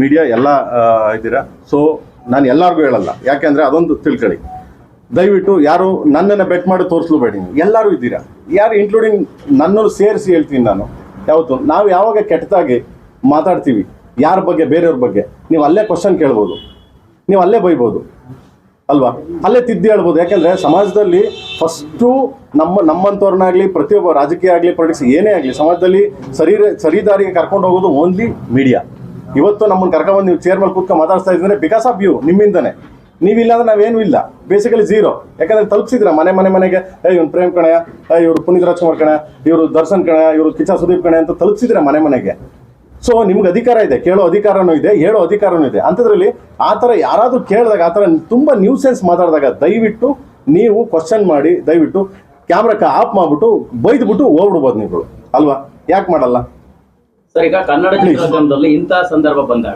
Media ಎಲ್ಲ ಇದ್ದೀರಾ. So ನಾನು ಎಲ್ಲರಿಗೂ ಹೇಳಲ್ಲ, ಯಾಕೆಂದರೆ ಅದೊಂದು ತಿಳ್ಕೊಳ್ಳಿ. ದಯವಿಟ್ಟು ಯಾರು ನನ್ನನ್ನು ಬೆಟ್ ಮಾಡಿ ತೋರಿಸ್ಲೂಬೇಡಿ. ನೀವು ಎಲ್ಲರೂ ಇದ್ದೀರಾ, ಯಾರು ಇನ್ಕ್ಲೂಡಿಂಗ್ ನನ್ನನ್ನು ಸೇರಿಸಿ ಹೇಳ್ತೀನಿ ನಾನು. ಯಾವತ್ತು ನಾವು ಯಾವಾಗ ಕೆಟ್ಟದಾಗಿ ಮಾತಾಡ್ತೀವಿ ಯಾರ ಬಗ್ಗೆ, ಬೇರೆಯವ್ರ ಬಗ್ಗೆ, ನೀವು ಅಲ್ಲೇ ಕ್ವಶನ್ ಕೇಳ್ಬೋದು, ನೀವು ಅಲ್ಲೇ ಬೈಬೋದು ಅಲ್ವಾ, ಅಲ್ಲೇ ತಿದ್ದಿ ಹೇಳ್ಬೋದು. ಯಾಕೆಂದರೆ ಸಮಾಜದಲ್ಲಿ ಫಸ್ಟು ನಮ್ಮಂಥವ್ರನ್ನಾಗಲಿ, ಪ್ರತಿಯೊಬ್ಬ ರಾಜಕೀಯ ಆಗಲಿ, ಪೊಲಿಟಿಕ್ಸ್ ಏನೇ ಆಗಲಿ, ಸಮಾಜದಲ್ಲಿ ಸರಿ ದಾರಿಗೆ ಕರ್ಕೊಂಡು ಹೋಗೋದು ಓನ್ಲಿ ಮೀಡಿಯಾ. ಇವತ್ತು ನಮ್ಮನ್ನು ಕರ್ಕೊಂಡ್ಬಂದು ನೀವು ಚೇರ್ ಮೇಲೆ ಕೂತ್ಕೊಂಡು ಮಾತಾಡ್ತಾ ಇದ್ರೆ ಬಿಕಾಸ್ ಆಫ್ ಯು, ನಿಮ್ಮಿಂದನೇ. ನೀವಿಲ್ಲ ಅಂದ್ರೆ ನಾವೇನೂ ಇಲ್ಲ, ಬೇಸಿಕಲಿ ಝೀರೋ. ಯಾಕಂದರೆ ತಲುಪಿಸಿದ್ರ ಮನೆಗೆ ಇವ್ನು ಪ್ರೇಮ್ ಕಣಯ, ಇವರು ಪುನೀತ್ ರಾಜ್ಕುಮಾರ್ ಕಣ, ಇವರು ದರ್ಶನ್ ಕಣ, ಇವರು ಕಿಚ್ಚ ಸುದೀಪ್ ಕಣೆ ಅಂತ ತಲುಪಿಸಿದ್ರ ಮನೆಗೆ. ಸೊ ನಿಮ್ಗೆ ಅಧಿಕಾರ ಇದೆ, ಕೇಳೋ ಅಧಿಕಾರನೂ ಇದೆ, ಹೇಳೋ ಅಧಿಕಾರನೂ ಇದೆ. ಅಂಥದ್ರಲ್ಲಿ ಆ ಥರ ಯಾರಾದರೂ ಕೇಳಿದಾಗ, ಆ ಥರ ತುಂಬ ನ್ಯೂಸೆನ್ಸ್ ಮಾತಾಡಿದಾಗ ದಯವಿಟ್ಟು ನೀವು ಕ್ವಶನ್ ಮಾಡಿ, ದಯವಿಟ್ಟು ಕ್ಯಾಮ್ರಾಕ್ಕೆ ಆಫ್ ಮಾಡಿಬಿಟ್ಟು ಬೈದ್ಬಿಟ್ಟು ಹೋಗ್ಬಿಡ್ಬೋದು ನೀವು ಅಲ್ವಾ. ಯಾಕೆ ಮಾಡಲ್ಲ ಸರ್? ಈಗ ಕನ್ನಡ ಚಿತ್ರರಂಗದಲ್ಲಿ ಇಂತಹ ಸಂದರ್ಭ ಬಂದಾಗ